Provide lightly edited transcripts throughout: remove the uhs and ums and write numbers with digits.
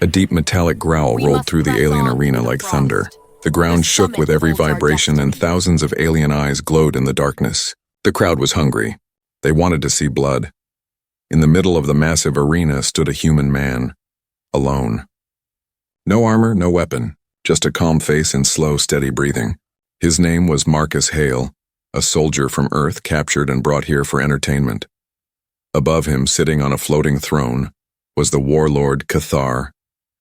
A deep metallic growl rolled through the alien arena like thunder. The ground shook with every vibration and thousands of alien eyes glowed in the darkness. The crowd was hungry. They wanted to see blood. In the middle of the massive arena stood a human man, alone. No armor, no weapon, just a calm face and slow, steady breathing. His name was Marcus Hale, a soldier from Earth captured and brought here for entertainment. Above him, sitting on a floating throne, was the warlord Cathar,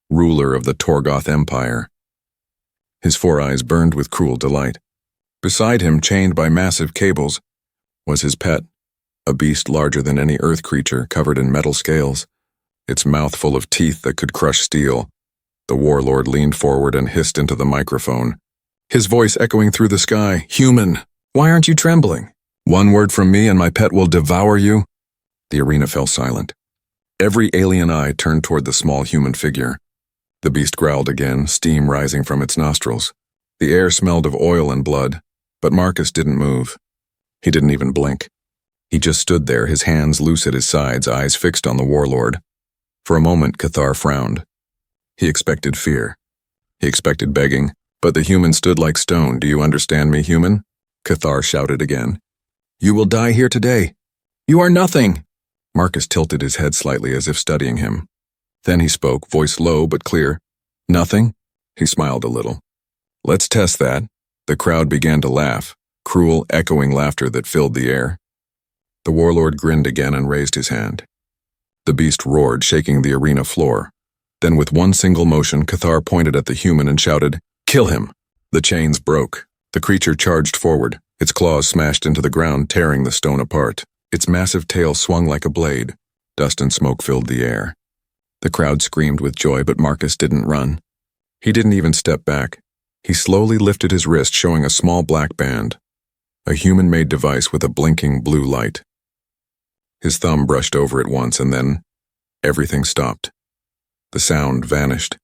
ruler of the Torgoth Empire. His 4 eyes burned with cruel delight. Beside him, chained by massive cables, was his pet, a beast larger than any earth creature, covered in metal scales, its mouth full of teeth that could crush steel. The warlord leaned forward and hissed into the microphone, his voice echoing through the sky. "Human, why aren't you trembling? 1 word from me and my pet will devour you." The arena fell silent. Every alien eye turned toward the small human figure. The beast growled again, steam rising from its nostrils. The air smelled of oil and blood, but Marcus didn't move. He didn't even blink. He just stood there, his hands loose at his sides, eyes fixed on the warlord. For a moment, Cathar frowned. He expected fear. He expected begging, but the human stood like stone. "Do you understand me, human?" Cathar shouted again. "You will die here today. You are nothing." Marcus tilted his head slightly as if studying him. Then he spoke, voice low but clear. "Nothing?" He smiled a little. "Let's test that." The crowd began to laugh, cruel, echoing laughter that filled the air. The warlord grinned again and raised his hand. The beast roared, shaking the arena floor. Then with one single motion, Cathar pointed at the human and shouted, "Kill him!" The chains broke. The creature charged forward. Its claws smashed into the ground, tearing the stone apart. Its massive tail swung like a blade. Dust and smoke filled the air. The crowd screamed with joy, but Marcus didn't run. He didn't even step back. He slowly lifted his wrist, showing a small black band, a human-made device with a blinking blue light. His thumb brushed over it once, and then everything stopped. The sound vanished.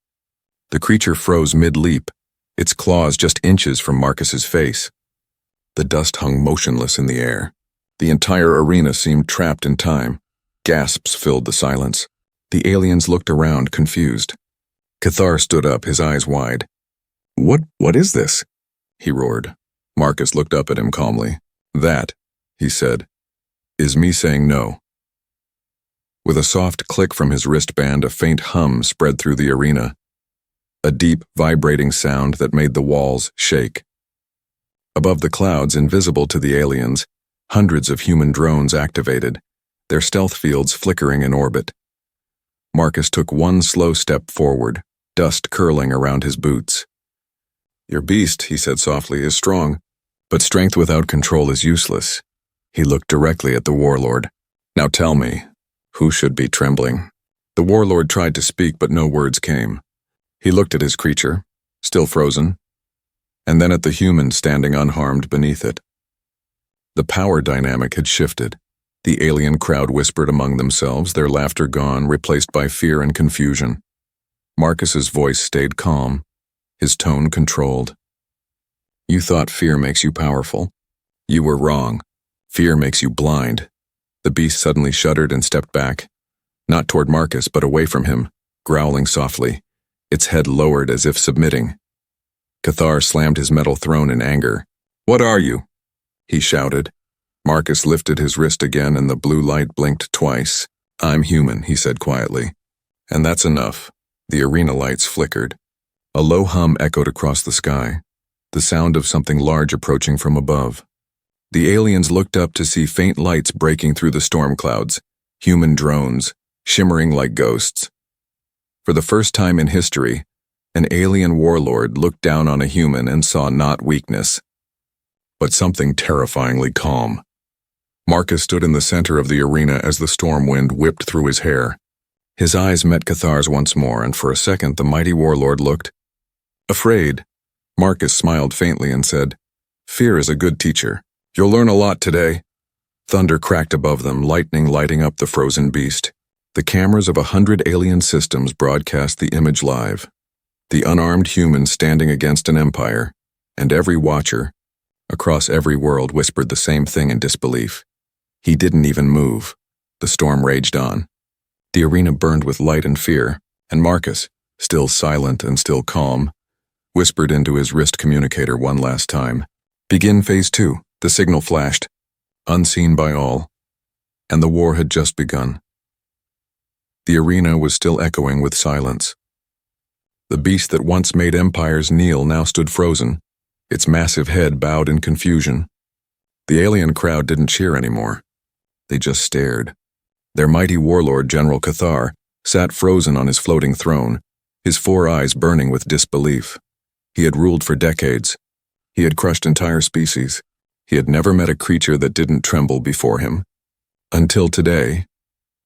The creature froze mid-leap, its claws just inches from Marcus's face. The dust hung motionless in the air. The entire arena seemed trapped in time. Gasps filled the silence. The aliens looked around, confused. Cathar stood up, his eyes wide. What is this?" he roared. Marcus looked up at him calmly. "That," he said, "is me saying no." With a soft click from his wristband, a faint hum spread through the arena. A deep, vibrating sound that made the walls shake. Above the clouds, invisible to the aliens, hundreds of human drones activated, their stealth fields flickering in orbit. Marcus took one slow step forward, dust curling around his boots. "Your beast," he said softly, "is strong, but strength without control is useless." He looked directly at the warlord. "Now tell me, who should be trembling?" The warlord tried to speak, but no words came. He looked at his creature, still frozen, and then at the human standing unharmed beneath it. The power dynamic had shifted. The alien crowd whispered among themselves, their laughter gone, replaced by fear and confusion. Marcus's voice stayed calm, his tone controlled. "You thought fear makes you powerful. You were wrong. Fear makes you blind." The beast suddenly shuddered and stepped back, not toward Marcus, but away from him, growling softly, its head lowered as if submitting. Cathar slammed his metal throne in anger. "What are you?" he shouted. Marcus lifted his wrist again and the blue light blinked twice. "I'm human," he said quietly. "And that's enough." The arena lights flickered. A low hum echoed across the sky, the sound of something large approaching from above. The aliens looked up to see faint lights breaking through the storm clouds, human drones, shimmering like ghosts. For the first time in history, an alien warlord looked down on a human and saw not weakness, but something terrifyingly calm. Marcus stood in the center of the arena as the storm wind whipped through his hair. His eyes met Cathar's once more, and for a second the mighty warlord looked afraid. Marcus smiled faintly and said, "Fear is a good teacher. You'll learn a lot today." Thunder cracked above them, lightning lighting up the frozen beast. The cameras of 100 alien systems broadcast the image live. The unarmed human standing against an empire, and every watcher, across every world, whispered the same thing in disbelief. He didn't even move. The storm raged on. The arena burned with light and fear, and Marcus, still silent and still calm, whispered into his wrist communicator one last time. Begin Phase 2. The signal flashed, unseen by all, and the war had just begun. The arena was still echoing with silence. The beast that once made empires kneel now stood frozen, its massive head bowed in confusion. The alien crowd didn't cheer anymore. They just stared. Their mighty warlord, General Cathar, sat frozen on his floating throne, his 4 eyes burning with disbelief. He had ruled for decades. He had crushed entire species. He had never met a creature that didn't tremble before him. Until today,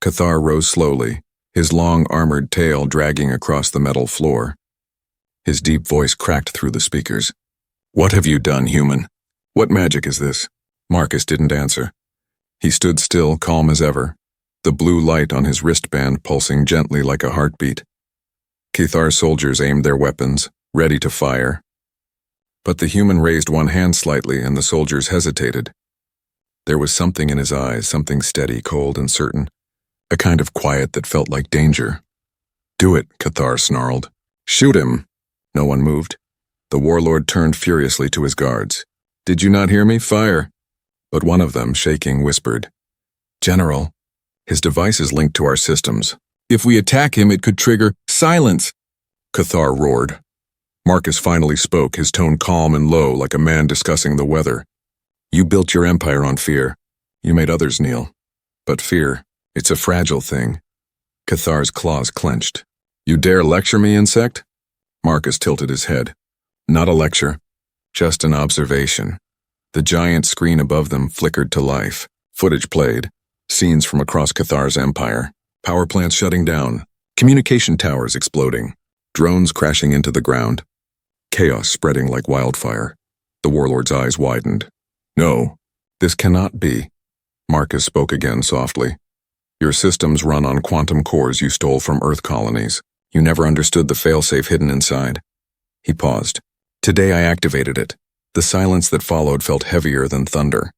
Cathar rose slowly, his long armored tail dragging across the metal floor. His deep voice cracked through the speakers. "What have you done, human? What magic is this?" Marcus didn't answer. He stood still, calm as ever, the blue light on his wristband pulsing gently like a heartbeat. Cathar's soldiers aimed their weapons, ready to fire. But the human raised one hand slightly and the soldiers hesitated. There was something in his eyes, something steady, cold, and certain, a kind of quiet that felt like danger. "Do it," Cathar snarled. "Shoot him!" No one moved. The warlord turned furiously to his guards. "Did you not hear me? Fire!" But one of them, shaking, whispered, "General, his device is linked to our systems. If we attack him, it could trigger—" "Silence!" Cathar roared. Marcus finally spoke, his tone calm and low like a man discussing the weather. "You built your empire on fear. You made others kneel. But fear, it's a fragile thing." Cathar's claws clenched. "You dare lecture me, insect?" Marcus tilted his head. "Not a lecture, just an observation." The giant screen above them flickered to life. Footage played, scenes from across Cathar's empire. Power plants shutting down, communication towers exploding, drones crashing into the ground. Chaos spreading like wildfire. The warlord's eyes widened. "No, this cannot be." Marcus spoke again softly. "Your systems run on quantum cores you stole from Earth colonies. You never understood the failsafe hidden inside." He paused. "Today I activated it." The silence that followed felt heavier than thunder.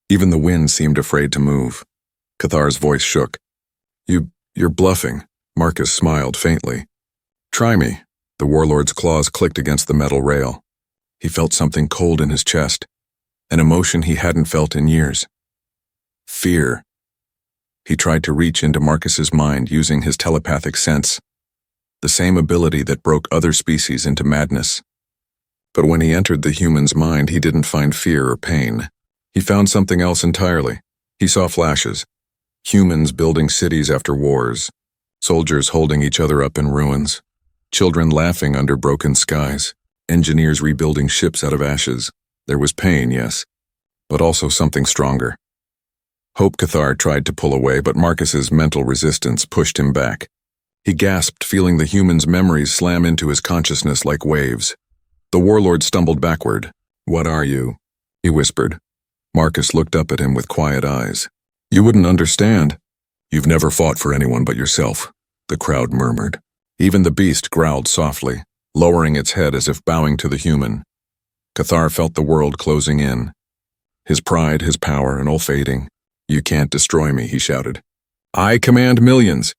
Even the wind seemed afraid to move. Cathar's voice shook. You're bluffing." Marcus smiled faintly. "Try me." The warlord's claws clicked against the metal rail. He felt something cold in his chest, an emotion he hadn't felt in years. Fear. He tried to reach into Marcus's mind using his telepathic sense, the same ability that broke other species into madness. But when he entered the human's mind, he didn't find fear or pain. He found something else entirely. He saw flashes. Humans building cities after wars. Soldiers holding each other up in ruins. Children laughing under broken skies. Engineers rebuilding ships out of ashes. There was pain, yes, but also something stronger. Hope Cathar tried to pull away, but Marcus's mental resistance pushed him back. He gasped, feeling the human's memories slam into his consciousness like waves. The warlord stumbled backward. "What are you?" he whispered. Marcus looked up at him with quiet eyes. "You wouldn't understand. You've never fought for anyone but yourself," the crowd murmured. Even the beast growled softly, lowering its head as if bowing to the human. Cathar felt the world closing in. His pride, his power, and all fading. "You can't destroy me," he shouted. "I command millions."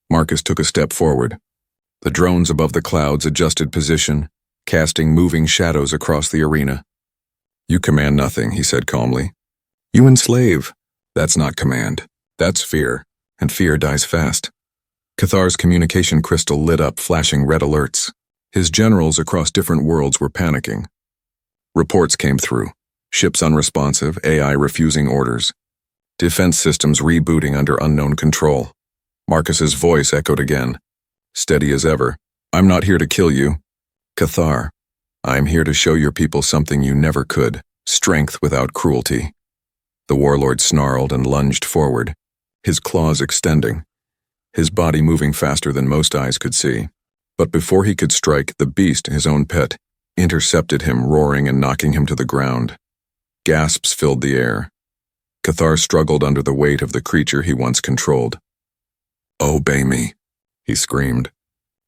Marcus took a step forward. The drones above the clouds adjusted position, casting moving shadows across the arena. "You command nothing," he said calmly. "You enslave. That's not command. That's fear, and fear dies fast." Cathar's communication crystal lit up, flashing red alerts. His generals across different worlds were panicking. Reports came through. Ships unresponsive, AI refusing orders. Defense systems rebooting under unknown control. Marcus's voice echoed again, steady as ever. "I'm not here to kill you. Cathar, I'm here to show your people something you never could, strength without cruelty." The warlord snarled and lunged forward, his claws extending, his body moving faster than most eyes could see. But before he could strike, the beast, his own pet, intercepted him, roaring and knocking him to the ground. Gasps filled the air. Cathar struggled under the weight of the creature he once controlled. "Obey me," he screamed.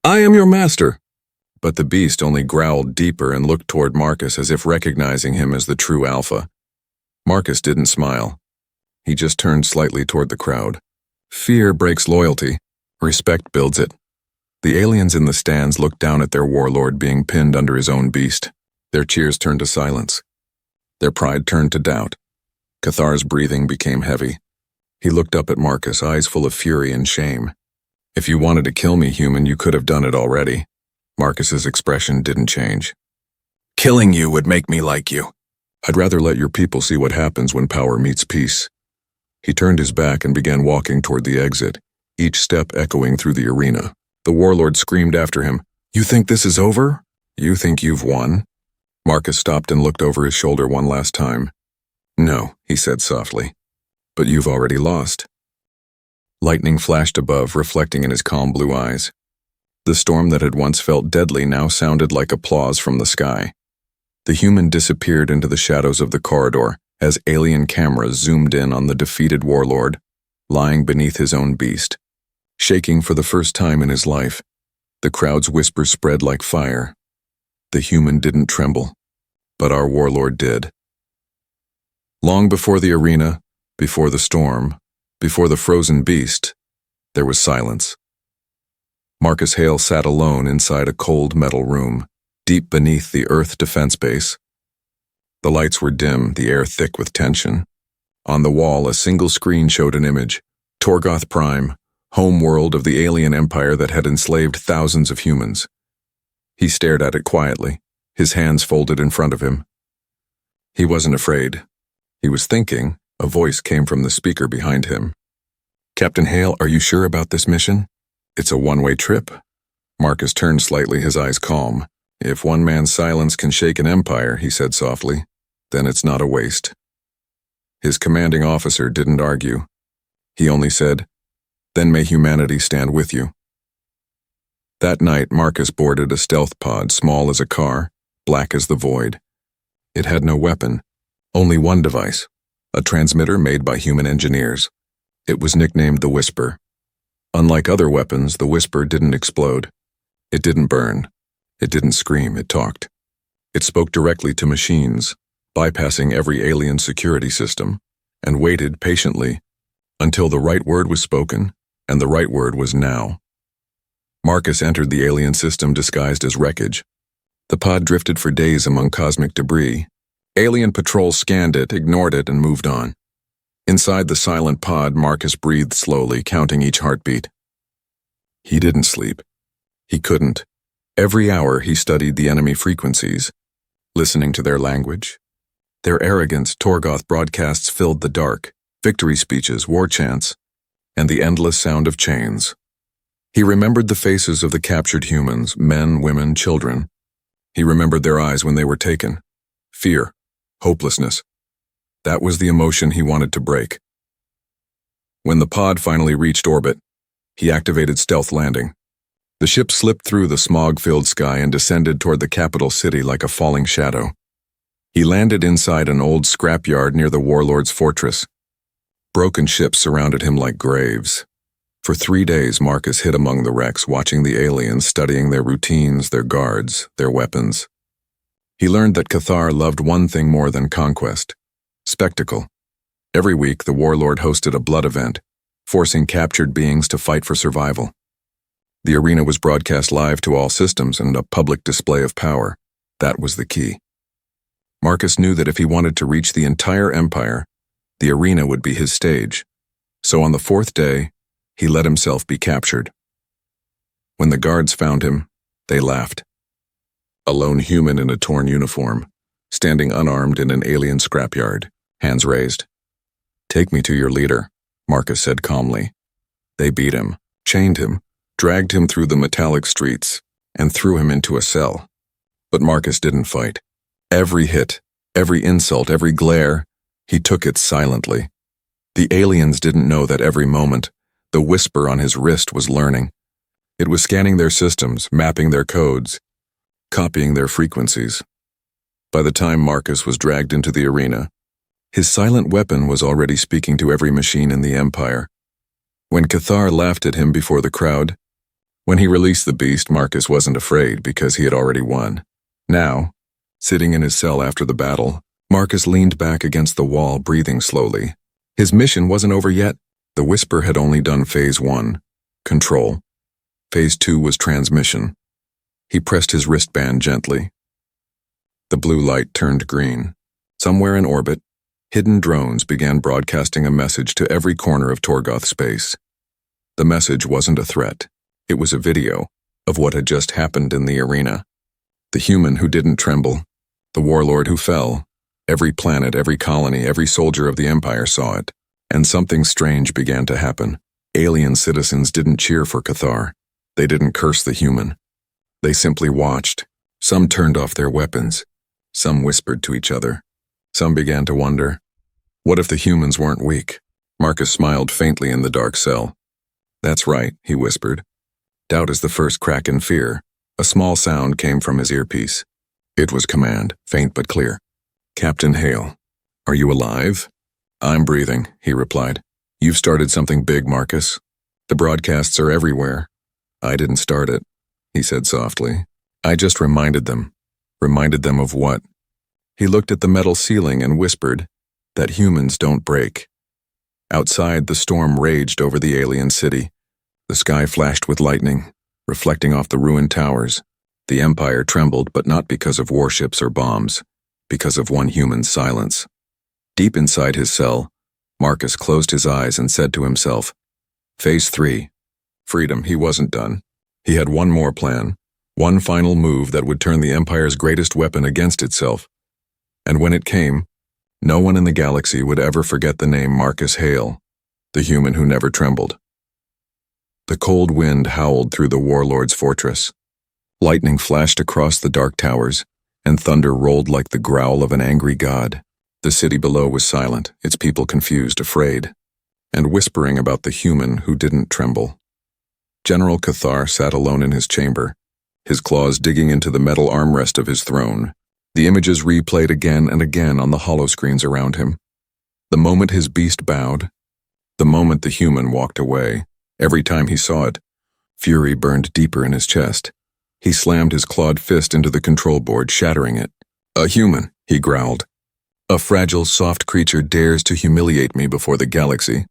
"I am your master." But the beast only growled deeper and looked toward Marcus as if recognizing him as the true alpha. Marcus didn't smile. He just turned slightly toward the crowd. "Fear breaks loyalty. Respect builds it." The aliens in the stands looked down at their warlord being pinned under his own beast. Their cheers turned to silence. Their pride turned to doubt. Cathar's breathing became heavy. He looked up at Marcus, eyes full of fury and shame. "If you wanted to kill me, human, you could have done it already." Marcus's expression didn't change. "Killing you would make me like you. I'd rather let your people see what happens when power meets peace." He turned his back and began walking toward the exit, each step echoing through the arena. The warlord screamed after him, "You think this is over? You think you've won?" Marcus stopped and looked over his shoulder one last time. "No," he said softly, "but you've already lost." Lightning flashed above, reflecting in his calm blue eyes. The storm that had once felt deadly now sounded like applause from the sky. The human disappeared into the shadows of the corridor as alien cameras zoomed in on the defeated warlord, lying beneath his own beast. Shaking for the first time in his life, the crowd's whisper spread like fire. The human didn't tremble, but our warlord did. Long before the arena, before the storm, before the frozen beast, there was silence. Marcus Hale sat alone inside a cold metal room, deep beneath the Earth defense base. The lights were dim, the air thick with tension. On the wall, a single screen showed an image, Torgoth Prime, home world of the alien empire that had enslaved thousands of humans. He stared at it quietly, his hands folded in front of him. He wasn't afraid. He was thinking. A voice came from the speaker behind him. "Captain Hale, are you sure about this mission? It's a one-way trip." Marcus turned slightly, his eyes calm. "If one man's silence can shake an empire," he said softly, "then it's not a waste." His commanding officer didn't argue. He only said, "Then may humanity stand with you." That night, Marcus boarded a stealth pod small as a car, black as the void. It had no weapon, only one device, a transmitter made by human engineers. It was nicknamed the Whisper. Unlike other weapons, the Whisper didn't explode. It didn't burn. It didn't scream, it talked. It spoke directly to machines, bypassing every alien security system, and waited patiently until the right word was spoken, and the right word was now. Marcus entered the alien system disguised as wreckage. The pod drifted for days among cosmic debris. Alien patrols scanned it, ignored it, and moved on. Inside the silent pod, Marcus breathed slowly, counting each heartbeat. He didn't sleep. He couldn't. Every hour he studied the enemy frequencies, listening to their language. Their arrogance, Torgoth broadcasts filled the dark, victory speeches, war chants, and the endless sound of chains. He remembered the faces of the captured humans, men, women, children. He remembered their eyes when they were taken. Fear, hopelessness. That was the emotion he wanted to break. When the pod finally reached orbit, he activated stealth landing. The ship slipped through the smog-filled sky and descended toward the capital city like a falling shadow. He landed inside an old scrapyard near the warlord's fortress. Broken ships surrounded him like graves. For 3 days, Marcus hid among the wrecks, watching the aliens, studying their routines, their guards, their weapons. He learned that Cathar loved one thing more than conquest: spectacle. Every week, the warlord hosted a blood event, forcing captured beings to fight for survival. The arena was broadcast live to all systems and a public display of power. That was the key. Marcus knew that if he wanted to reach the entire empire, the arena would be his stage. So on the 4th day, he let himself be captured. When the guards found him, they laughed. A lone human in a torn uniform, standing unarmed in an alien scrapyard, hands raised. "Take me to your leader," Marcus said calmly. They beat him, chained him, dragged him through the metallic streets, and threw him into a cell. But Marcus didn't fight. Every hit, every insult, every glare, he took it silently. The aliens didn't know that every moment, the whisper on his wrist was learning. It was scanning their systems, mapping their codes, copying their frequencies. By the time Marcus was dragged into the arena, his silent weapon was already speaking to every machine in the Empire. When Cathar laughed at him before the crowd, when he released the beast, Marcus wasn't afraid because he had already won. Now, sitting in his cell after the battle, Marcus leaned back against the wall, breathing slowly. His mission wasn't over yet. The Whisper had only done phase 1, control. Phase 2 was transmission. He pressed his wristband gently. The blue light turned green. Somewhere in orbit, hidden drones began broadcasting a message to every corner of Torgoth space. The message wasn't a threat. It was a video of what had just happened in the arena. The human who didn't tremble, the warlord who fell. Every planet, every colony, every soldier of the Empire saw it. And something strange began to happen. Alien citizens didn't cheer for Cathar. They didn't curse the human. They simply watched. Some turned off their weapons. Some whispered to each other. Some began to wonder, what if the humans weren't weak? Marcus smiled faintly in the dark cell. That's right, he whispered. Doubt is the first crack in fear. A small sound came from his earpiece. It was command, faint but clear. Captain Hale, are you alive? I'm breathing, he replied. You've started something big, Marcus. The broadcasts are everywhere. I didn't start it, he said softly. I just reminded them. Reminded them of what? He looked at the metal ceiling and whispered, that humans don't break. Outside, the storm raged over the alien city. The sky flashed with lightning, reflecting off the ruined towers. The Empire trembled, but not because of warships or bombs, because of one human's silence. Deep inside his cell, Marcus closed his eyes and said to himself, Phase 3. Freedom. He wasn't done. He had one more plan, one final move that would turn the Empire's greatest weapon against itself. And when it came, no one in the galaxy would ever forget the name Marcus Hale, the human who never trembled. The cold wind howled through the warlord's fortress. Lightning flashed across the dark towers, and thunder rolled like the growl of an angry god. The city below was silent, its people confused, afraid, and whispering about the human who didn't tremble. General Cathar sat alone in his chamber, his claws digging into the metal armrest of his throne. The images replayed again and again on the holoscreens around him. The moment his beast bowed, the moment the human walked away, every time he saw it, fury burned deeper in his chest. He slammed his clawed fist into the control board, shattering it. A human, he growled. A fragile, soft creature dares to humiliate me before the galaxy.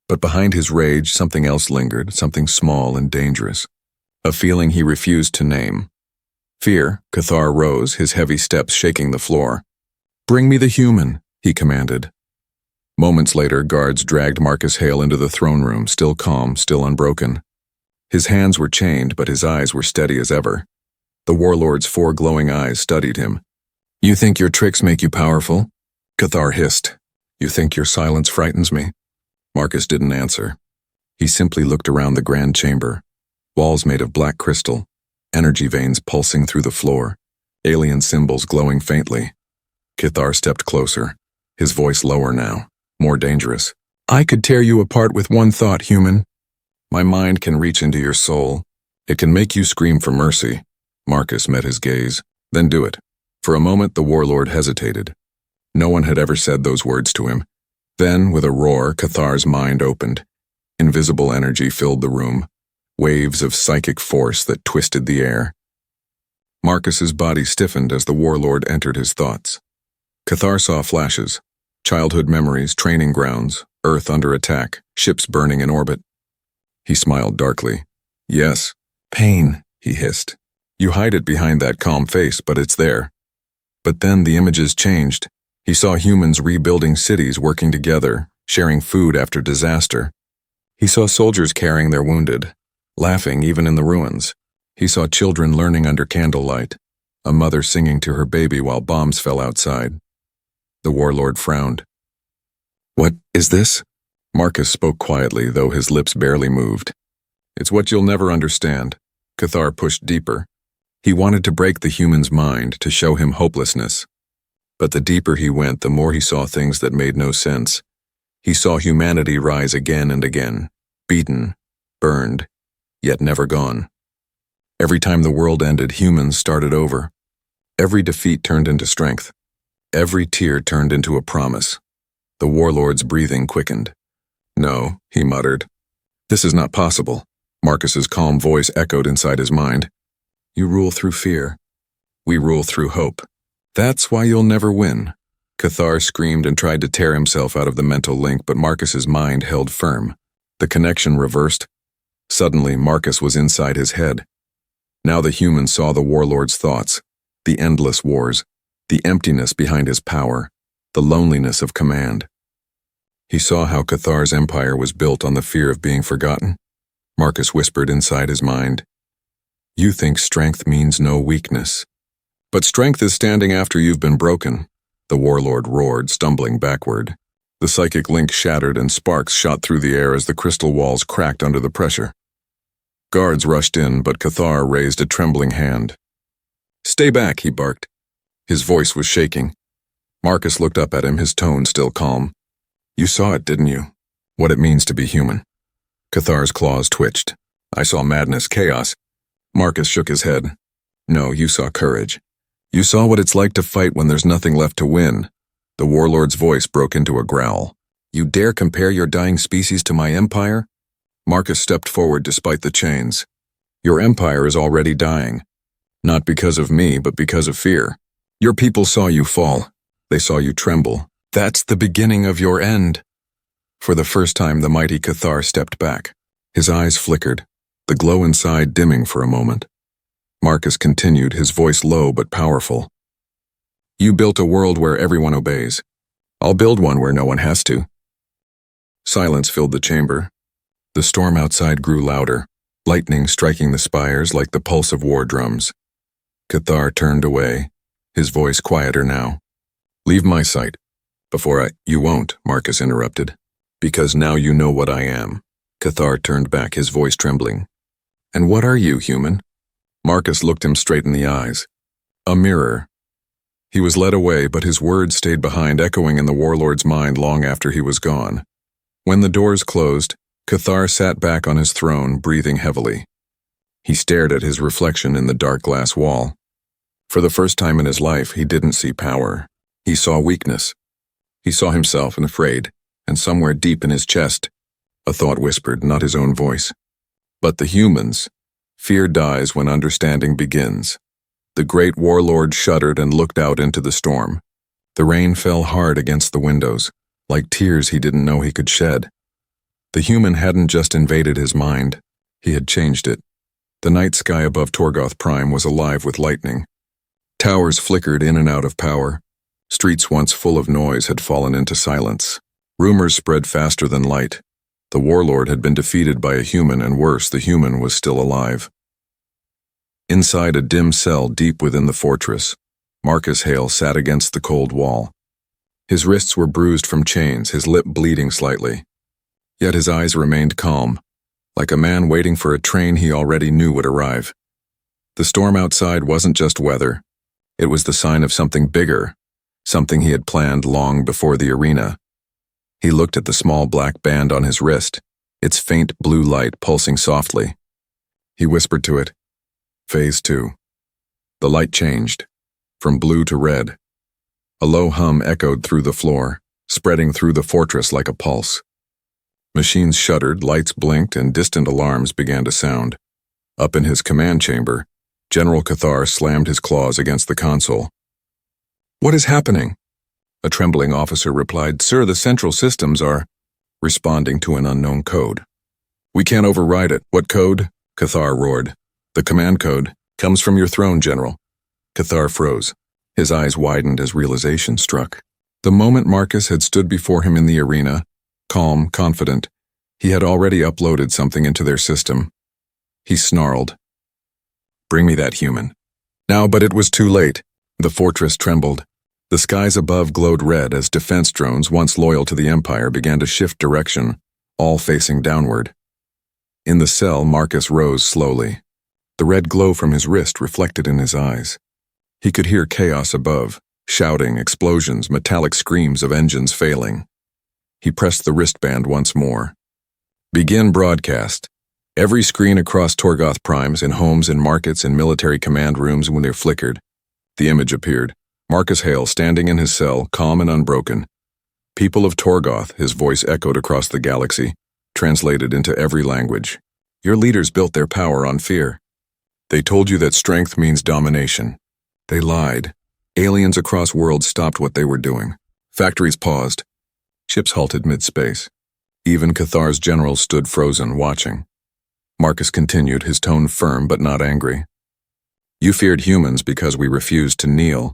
But behind his rage, something else lingered, something small and dangerous. A feeling he refused to name. Fear. Cathar rose, his heavy steps shaking the floor. Bring me the human, he commanded. Moments later, guards dragged Marcus Hale into the throne room, still calm, still unbroken. His hands were chained, but his eyes were steady as ever. The warlord's 4 glowing eyes studied him. You think your tricks make you powerful? Cathar hissed. You think your silence frightens me? Marcus didn't answer. He simply looked around the grand chamber. Walls made of black crystal, energy veins pulsing through the floor, alien symbols glowing faintly. Cathar stepped closer, his voice lower now, more dangerous. I could tear you apart with one thought, human. My mind can reach into your soul. It can make you scream for mercy. Marcus met his gaze. Then do it. For a moment, the warlord hesitated. No one had ever said those words to him. Then, with a roar, Cathar's mind opened. Invisible energy filled the room, waves of psychic force that twisted the air. Marcus's body stiffened as the warlord entered his thoughts. Cathar saw flashes, childhood memories, training grounds, Earth under attack, ships burning in orbit. He smiled darkly. Yes, pain, he hissed. You hide it behind that calm face, but it's there. But then the images changed. He saw humans rebuilding cities, working together, sharing food after disaster. He saw soldiers carrying their wounded, laughing even in the ruins. He saw children learning under candlelight, a mother singing to her baby while bombs fell outside. The warlord frowned. What is this? Marcus spoke quietly, though his lips barely moved. It's what you'll never understand. Cathar pushed deeper. He wanted to break the human's mind, to show him hopelessness. But the deeper he went, the more he saw things that made no sense. He saw humanity rise again and again, beaten, burned, yet never gone. Every time the world ended, humans started over. Every defeat turned into strength. Every tear turned into a promise. The warlord's breathing quickened. No, he muttered. This is not possible. Marcus's calm voice echoed inside his mind. You rule through fear. We rule through hope. That's why you'll never win. Cathar screamed and tried to tear himself out of the mental link, but Marcus's mind held firm. The connection reversed. Suddenly, Marcus was inside his head. Now the human saw the warlord's thoughts, the endless wars, the emptiness behind his power, the loneliness of command. He saw how Cathar's empire was built on the fear of being forgotten. Marcus whispered inside his mind, "You think strength means no weakness. But strength is standing after you've been broken," the warlord roared, stumbling backward. The psychic link shattered and sparks shot through the air as the crystal walls cracked under the pressure. Guards rushed in, but Cathar raised a trembling hand. "Stay back," he barked. His voice was shaking. Marcus looked up at him, his tone still calm. "You saw it, didn't you? What it means to be human." Cathar's claws twitched. "I saw madness, chaos." Marcus shook his head. "No, you saw courage. You saw what it's like to fight when there's nothing left to win." The warlord's voice broke into a growl. "You dare compare your dying species to my empire?" Marcus stepped forward despite the chains. "Your empire is already dying. Not because of me, but because of fear. Your people saw you fall. They saw you tremble. That's the beginning of your end." For the first time, the mighty Cathar stepped back. His eyes flickered, the glow inside dimming for a moment. Marcus continued, his voice low but powerful. "You built a world where everyone obeys. I'll build one where no one has to." Silence filled the chamber. The storm outside grew louder, lightning striking the spires like the pulse of war drums. Cathar turned away, his voice quieter now. "Leave my sight. You won't," Marcus interrupted. "Because now you know what I am." Cathar turned back, his voice trembling. "And what are you, human?" Marcus looked him straight in the eyes. "A mirror." He was led away, but his words stayed behind, echoing in the warlord's mind long after he was gone. When the doors closed, Cathar sat back on his throne, breathing heavily. He stared at his reflection in the dark glass wall. For the first time in his life, he didn't see power. He saw weakness. He saw himself and afraid, and somewhere deep in his chest, a thought whispered, not his own voice. "But the humans, fear dies when understanding begins." The great warlord shuddered and looked out into the storm. The rain fell hard against the windows, like tears he didn't know he could shed. The human hadn't just invaded his mind, he had changed it. The night sky above Torgoth Prime was alive with lightning. Towers flickered in and out of power. Streets once full of noise had fallen into silence. Rumors spread faster than light. The warlord had been defeated by a human, and worse, the human was still alive. Inside a dim cell deep within the fortress, Marcus Hale sat against the cold wall. His wrists were bruised from chains, his lip bleeding slightly. Yet his eyes remained calm, like a man waiting for a train he already knew would arrive. The storm outside wasn't just weather. It was the sign of something bigger, something he had planned long before the arena. He looked at the small black band on his wrist, its faint blue light pulsing softly. He whispered to it, "Phase 2. The light changed, from blue to red. A low hum echoed through the floor, spreading through the fortress like a pulse. Machines shuddered, lights blinked, and distant alarms began to sound. Up in his command chamber, General Cathar slammed his claws against the console. "What is happening?" A trembling officer replied, "Sir, the central systems are responding to an unknown code." "We can't override it." "What code?" Cathar roared. "The command code comes from your throne, General." Cathar froze. His eyes widened as realization struck. The moment Marcus had stood before him in the arena, calm, confident, he had already uploaded something into their system. He snarled, "Bring me that human." Now, but it was too late. The fortress trembled. The skies above glowed red as defense drones, once loyal to the Empire, began to shift direction, all facing downward. In the cell, Marcus rose slowly. The red glow from his wrist reflected in his eyes. He could hear chaos above, shouting, explosions, metallic screams of engines failing. He pressed the wristband once more. "Begin broadcast." Every screen across Torgoth Primes, in homes, in markets, in military command rooms, when they flickered, the image appeared. Marcus Hale standing in his cell, calm and unbroken. "People of Torgoth," his voice echoed across the galaxy, translated into every language. "Your leaders built their power on fear. They told you that strength means domination. They lied. Aliens across worlds stopped what they were doing. Factories paused. Ships halted mid-space. Even Cathar's generals stood frozen, watching. Marcus continued, his tone firm but not angry. You feared humans because we refused to kneel.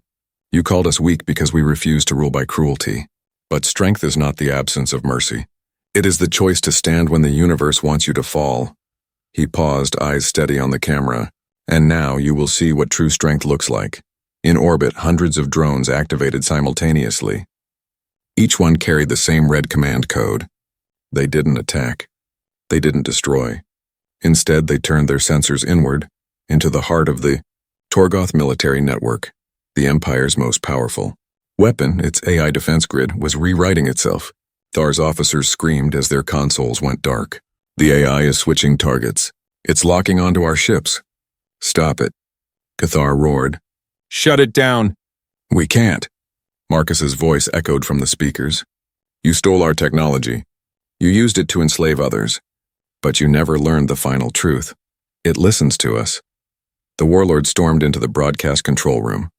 You called us weak because we refused to rule by cruelty. But strength is not the absence of mercy. It is the choice to stand when the universe wants you to fall. He paused, eyes steady on the camera. And now you will see what true strength looks like. In orbit, hundreds of drones activated simultaneously. Each one carried the same red command code. They didn't attack. They didn't destroy. Instead, they turned their sensors inward, into the heart of the Torgoth military network, the Empire's most powerful weapon. Its AI defense grid was rewriting itself. Thar's officers screamed as their consoles went dark. The AI is switching targets. It's locking onto our ships. Stop it. Cathar roared. Shut it down. We can't. Marcus's voice echoed from the speakers. You stole our technology. You used it to enslave others. But you never learned the final truth. It listens to us. The warlord stormed into the broadcast control room.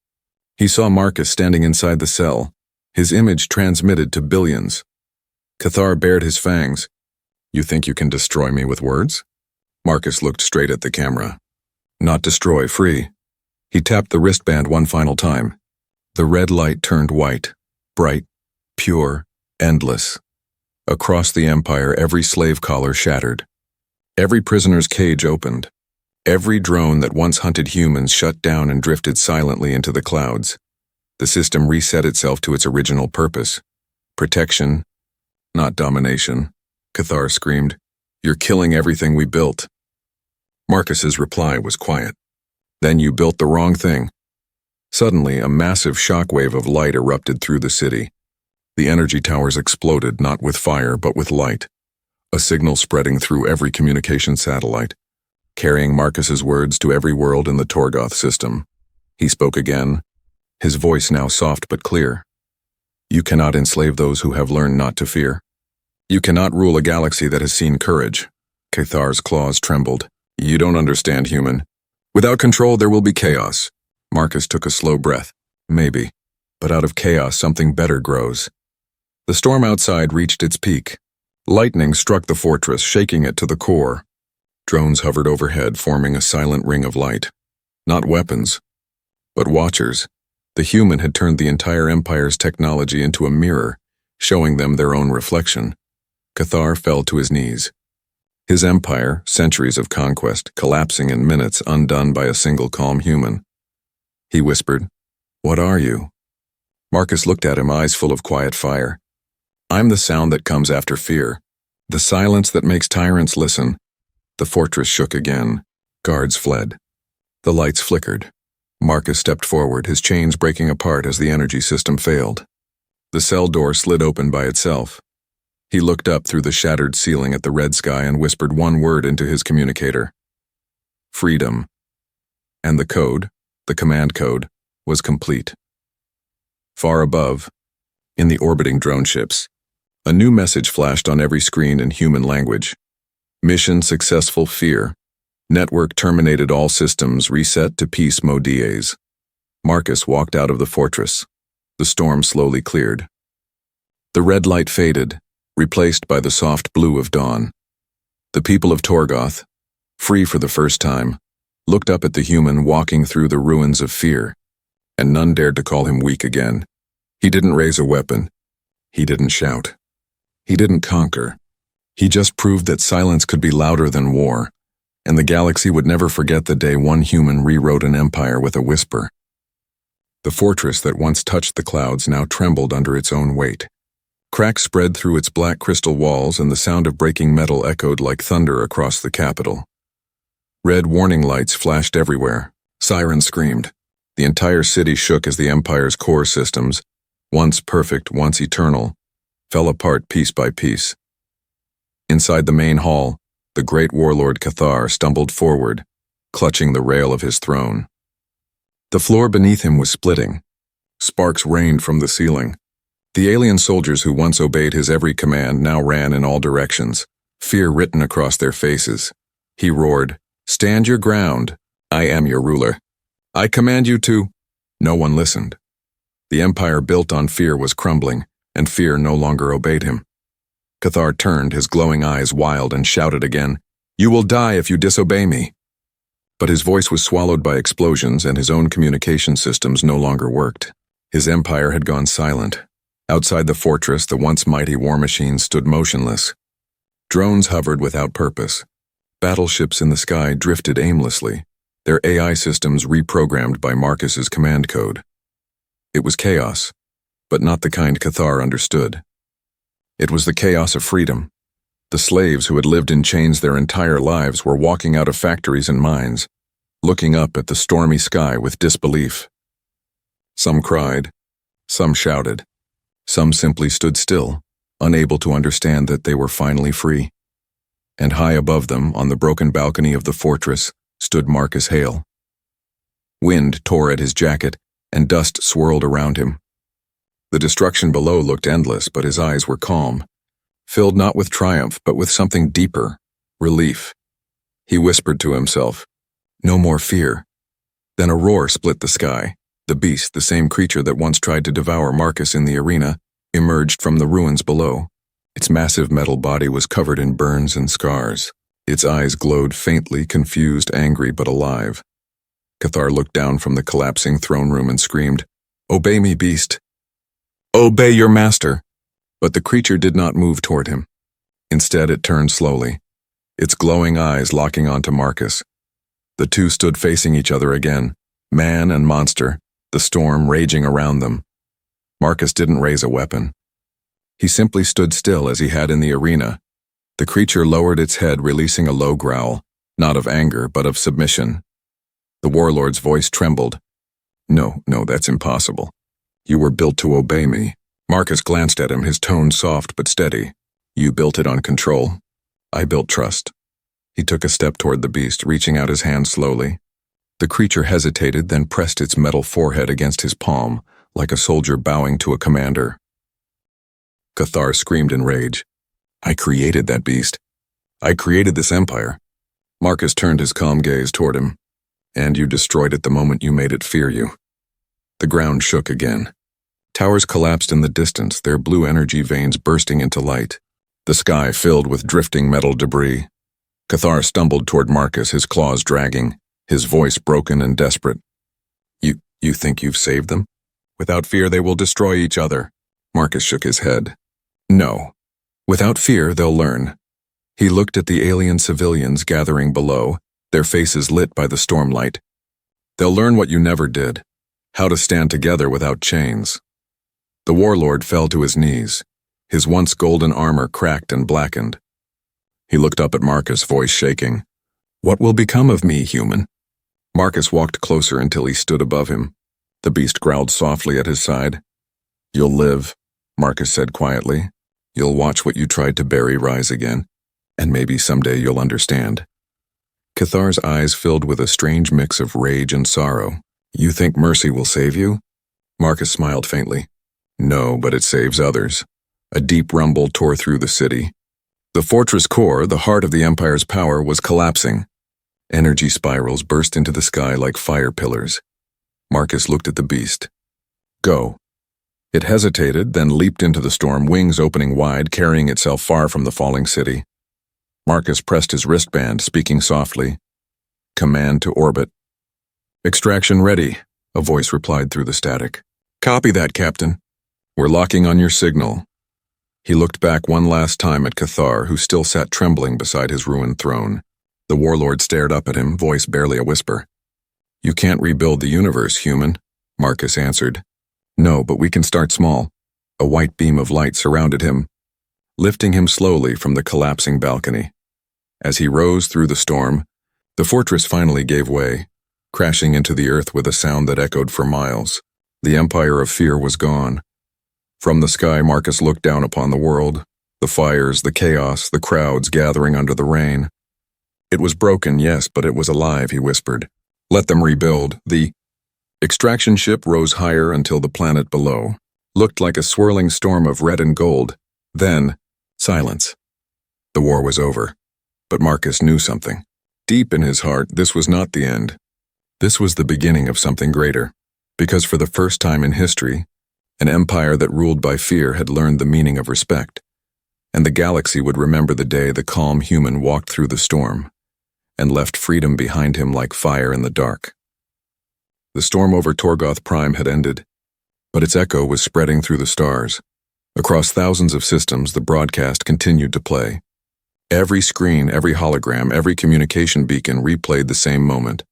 He saw Marcus standing inside the cell, his image transmitted to billions. Cathar bared his fangs. You think you can destroy me with words? Marcus looked straight at the camera. Not destroy, free. He tapped the wristband one final time. The red light turned white, bright, pure, endless. Across the Empire, every slave collar shattered. Every prisoner's cage opened. Every drone that once hunted humans shut down and drifted silently into the clouds. The system reset itself to its original purpose. Protection, not domination. Cathar screamed, You're killing everything we built. Marcus's reply was quiet. Then you built the wrong thing. Suddenly, a massive shockwave of light erupted through the city. The energy towers exploded not with fire but with light. A signal spreading through every communication satellite, carrying Marcus's words to every world in the Torgoth system. He spoke again, his voice now soft but clear. You cannot enslave those who have learned not to fear. You cannot rule a galaxy that has seen courage. Cathar's claws trembled. You don't understand, human. Without control, there will be chaos. Marcus took a slow breath. Maybe. But out of chaos, something better grows. The storm outside reached its peak. Lightning struck the fortress, shaking it to the core. Drones hovered overhead, forming a silent ring of light. Not weapons, but watchers. The human had turned the entire Empire's technology into a mirror, showing them their own reflection. Cathar fell to his knees. His empire, centuries of conquest, collapsing in minutes, undone by a single calm human. He whispered, What are you? Marcus looked at him, eyes full of quiet fire. I'm the sound that comes after fear, the silence that makes tyrants listen. The fortress shook again. Guards fled. The lights flickered. Marcus stepped forward, his chains breaking apart as the energy system failed. The cell door slid open by itself. He looked up through the shattered ceiling at the red sky and whispered one word into his communicator. Freedom. And the code, the command code, was complete. Far above, in the orbiting drone ships, a new message flashed on every screen in human language. Mission successful, fear. Network terminated, all systems reset to peace mode DAs. Marcus walked out of the fortress. The storm slowly cleared. The red light faded, replaced by the soft blue of dawn. The people of Torgoth, free for the first time, looked up at the human walking through the ruins of fear, and none dared to call him weak again. He didn't raise a weapon. He didn't shout. He didn't conquer. He just proved that silence could be louder than war, and the galaxy would never forget the day one human rewrote an empire with a whisper. The fortress that once touched the clouds now trembled under its own weight. Cracks spread through its black crystal walls, and the sound of breaking metal echoed like thunder across the capital. Red warning lights flashed everywhere. Sirens screamed. The entire city shook as the Empire's core systems, once perfect, once eternal, fell apart piece by piece. Inside the main hall, the great warlord Cathar stumbled forward, clutching the rail of his throne. The floor beneath him was splitting. Sparks rained from the ceiling. The alien soldiers who once obeyed his every command now ran in all directions, fear written across their faces. He roared, Stand your ground. I am your ruler. I command you to. No one listened. The empire built on fear was crumbling, and fear no longer obeyed him. Cathar turned, his glowing eyes wild, and shouted again, You will die if you disobey me. But his voice was swallowed by explosions and his own communication systems no longer worked. His empire had gone silent. Outside the fortress, the once mighty war machines stood motionless. Drones hovered without purpose. Battleships in the sky drifted aimlessly, their AI systems reprogrammed by Marcus's command code. It was chaos, but not the kind Cathar understood. It was the chaos of freedom. The slaves who had lived in chains their entire lives were walking out of factories and mines, looking up at the stormy sky with disbelief. Some cried, some shouted, some simply stood still, unable to understand that they were finally free. And high above them, on the broken balcony of the fortress, stood Marcus Hale. Wind tore at his jacket, and dust swirled around him. The destruction below looked endless, but his eyes were calm, filled not with triumph, but with something deeper, relief. He whispered to himself, "No more fear." Then a roar split the sky. The beast, the same creature that once tried to devour Marcus in the arena, emerged from the ruins below. Its massive metal body was covered in burns and scars. Its eyes glowed faintly, confused, angry, but alive. Cathar looked down from the collapsing throne room and screamed, "Obey me, beast! Obey your master!" But the creature did not move toward him. Instead, it turned slowly, its glowing eyes locking onto Marcus. The two stood facing each other again, man and monster, the storm raging around them. Marcus didn't raise a weapon. He simply stood still as he had in the arena. The creature lowered its head, releasing a low growl, not of anger, but of submission. The warlord's voice trembled. No, that's impossible. You were built to obey me." Marcus glanced at him, his tone soft but steady. "You built it on control. I built trust." He took a step toward the beast, reaching out his hand slowly. The creature hesitated, then pressed its metal forehead against his palm, like a soldier bowing to a commander. Cathar screamed in rage. "I created that beast. I created this empire." Marcus turned his calm gaze toward him. "And you destroyed it the moment you made it fear you." The ground shook again. Towers collapsed in the distance, their blue energy veins bursting into light. The sky filled with drifting metal debris. Cathar stumbled toward Marcus, his claws dragging, his voice broken and desperate. You think you've saved them? Without fear, they will destroy each other." Marcus shook his head. "No. Without fear, they'll learn." He looked at the alien civilians gathering below, their faces lit by the stormlight. "They'll learn what you never did, how to stand together without chains." The warlord fell to his knees, his once golden armor cracked and blackened. He looked up at Marcus, voice shaking. "What will become of me, human?" Marcus walked closer until he stood above him. The beast growled softly at his side. "You'll live," Marcus said quietly. "You'll watch what you tried to bury rise again, and maybe someday you'll understand." Cathar's eyes filled with a strange mix of rage and sorrow. "You think mercy will save you?" Marcus smiled faintly. "No, but it saves others." A deep rumble tore through the city. The fortress core, the heart of the Empire's power, was collapsing. Energy spirals burst into the sky like fire pillars. Marcus looked at the beast. "Go." It hesitated, then leaped into the storm, wings opening wide, carrying itself far from the falling city. Marcus pressed his wristband, speaking softly. "Command to orbit." "Extraction ready," a voice replied through the static. "Copy that, Captain. We're locking on your signal." He looked back one last time at Cathar, who still sat trembling beside his ruined throne. The warlord stared up at him, voice barely a whisper. "You can't rebuild the universe, human," Marcus answered. "No, but we can start small." A white beam of light surrounded him, lifting him slowly from the collapsing balcony. As he rose through the storm, the fortress finally gave way, crashing into the earth with a sound that echoed for miles. The empire of fear was gone. From the sky, Marcus looked down upon the world, the fires, the chaos, the crowds gathering under the rain. "It was broken, yes, but it was alive," he whispered. "Let them rebuild." The extraction ship rose higher until the planet below looked like a swirling storm of red and gold. Then, silence. The war was over. But Marcus knew something. Deep in his heart, this was not the end. This was the beginning of something greater. Because for the first time in history, an empire that ruled by fear had learned the meaning of respect. and the galaxy would remember the day the calm human walked through the storm and left freedom behind him like fire in the dark. The storm over Torgoth Prime had ended, but its echo was spreading through the stars. Across thousands of systems, the broadcast continued to play. Every screen, every hologram, every communication beacon replayed the same moment.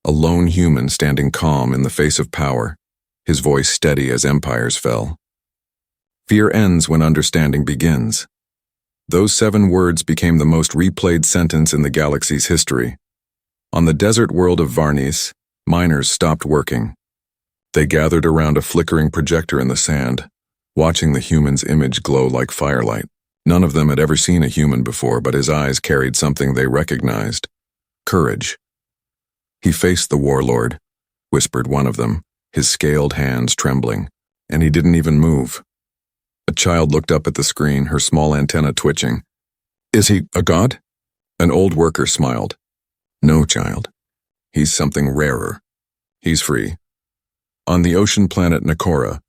A lone human standing calm in the face of power, his voice steady as empires fell. Fear ends when understanding begins. Those 7 words became the most replayed sentence in the galaxy's history. On the desert world of Varnis, miners stopped working. They gathered around a flickering projector in the sand, watching the human's image glow like firelight. None of them had ever seen a human before, but his eyes carried something they recognized: courage. "He faced the warlord," whispered one of them, his scaled hands trembling, "and he didn't even move." A child looked up at the screen, her small antenna twitching. "Is he a god?" An old worker smiled. "No, child. He's something rarer. He's free." On the ocean planet Nakora,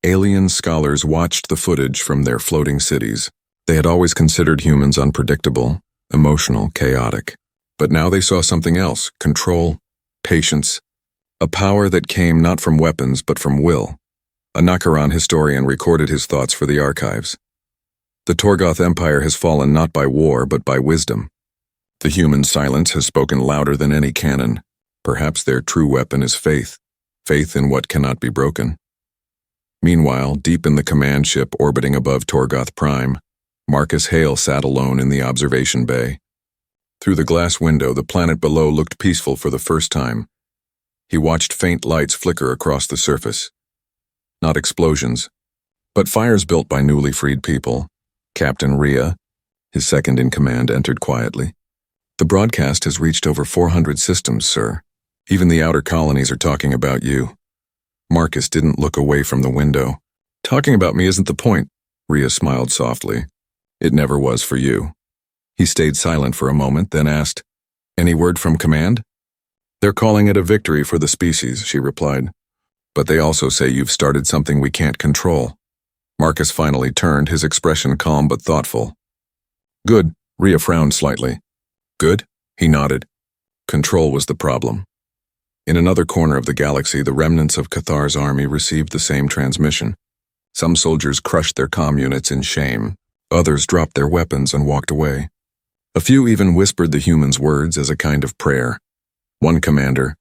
alien scholars watched the footage from their floating cities. They had always considered humans unpredictable, emotional, chaotic. But now they saw something else: control, patience, a power that came not from weapons but from will. A Nakaran historian recorded his thoughts for the archives. "The Torgoth Empire has fallen not by war but by wisdom. The human silence has spoken louder than any cannon. Perhaps their true weapon is faith, faith in what cannot be broken." Meanwhile, deep in the command ship orbiting above Torgoth Prime, Marcus Hale sat alone in the observation bay. Through the glass window, the planet below looked peaceful for the first time. He watched faint lights flicker across the surface. Not explosions, but fires built by newly freed people. Captain Rhea, his second-in-command, entered quietly. "The broadcast has reached over 400 systems, sir. Even the outer colonies are talking about you." Marcus didn't look away from the window. "Talking about me isn't the point," Rhea smiled softly. "It never was for you." He stayed silent for a moment, then asked, "Any word from command?" "They're calling it a victory for the species," she replied. "But they also say you've started something we can't control." Marcus finally turned, his expression calm but thoughtful. "Good," Rhea frowned slightly. "Good?" He nodded. Control was the problem. In another corner of the galaxy, the remnants of Cathar's army received the same transmission. Some soldiers crushed their comm units in shame. Others dropped their weapons and walked away. A few even whispered the human's words as a kind of prayer. One commander,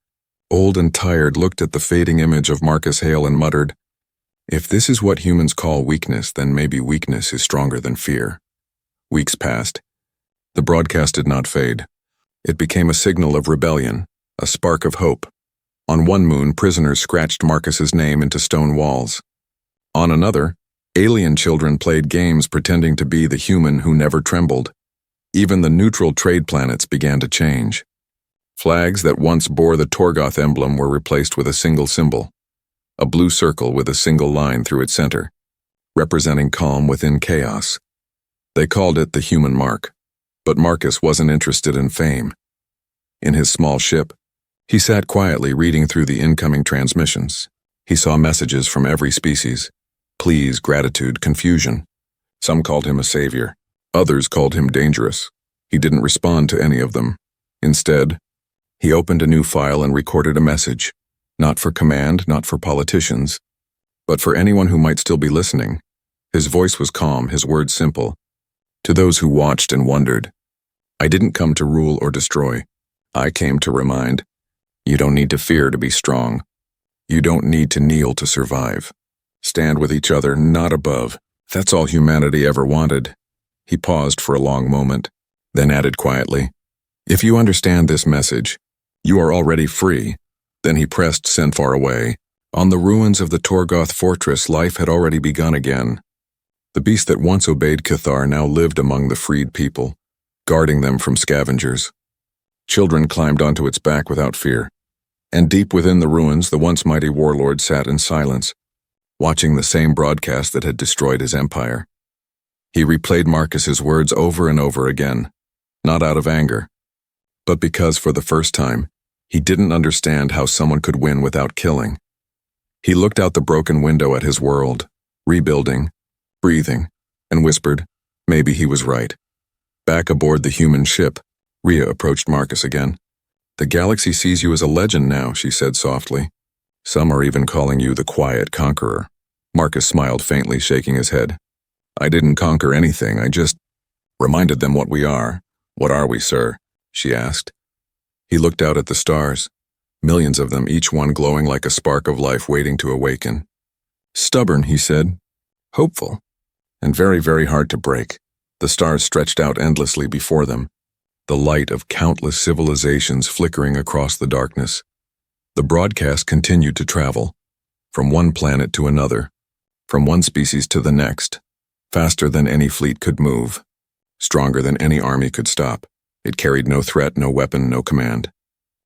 old and tired, looked at the fading image of Marcus Hale and muttered, "If this is what humans call weakness, then maybe weakness is stronger than fear." Weeks passed. The broadcast did not fade. It became a signal of rebellion, a spark of hope. On one moon, prisoners scratched Marcus's name into stone walls. On another, alien children played games pretending to be the human who never trembled. Even the neutral trade planets began to change. Flags that once bore the Torgoth emblem were replaced with a single symbol, a blue circle with a single line through its center, representing calm within chaos. They called it the human mark, but Marcus wasn't interested in fame. In his small ship, he sat quietly reading through the incoming transmissions. He saw messages from every species: pleas, gratitude, confusion. Some called him a savior. Others called him dangerous. He didn't respond to any of them. Instead, he opened a new file and recorded a message, not for command, not for politicians, but for anyone who might still be listening. His voice was calm, his words simple. To those who watched and wondered, "I didn't come to rule or destroy. I came to remind. You don't need to fear to be strong. You don't need to kneel to survive. Stand with each other, not above. That's all humanity ever wanted." He paused for a long moment, then added quietly, "If you understand this message, you are already free." Then he pressed send far away. On the ruins of the Torgoth fortress, life had already begun again. The beast that once obeyed Cathar now lived among the freed people, guarding them from scavengers. Children climbed onto its back without fear. And deep within the ruins, the once mighty warlord sat in silence, watching the same broadcast that had destroyed his empire. He replayed Marcus's words over and over again, not out of anger, but because for the first time, he didn't understand how someone could win without killing. He looked out the broken window at his world, rebuilding, breathing, and whispered, Maybe he was right. Back aboard the human ship, Rhea approached Marcus again. "The galaxy sees you as a legend now," she said softly. "Some are even calling you the Quiet Conqueror." Marcus smiled faintly, shaking his head. "I didn't conquer anything, I just reminded them what we are." "What are we, sir?" she asked. He looked out at the stars, millions of them, each one glowing like a spark of life waiting to awaken. "Stubborn," he said. "Hopeful. And very, very hard to break." The stars stretched out endlessly before them, the light of countless civilizations flickering across the darkness. The broadcast continued to travel, from one planet to another, from one species to the next, faster than any fleet could move, stronger than any army could stop. It carried no threat, no weapon, no command.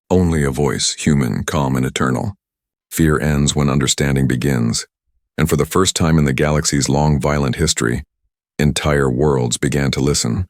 Only a voice, human, calm, and eternal. Fear ends when understanding begins, and for the first time in the galaxy's long, violent history, entire worlds began to listen.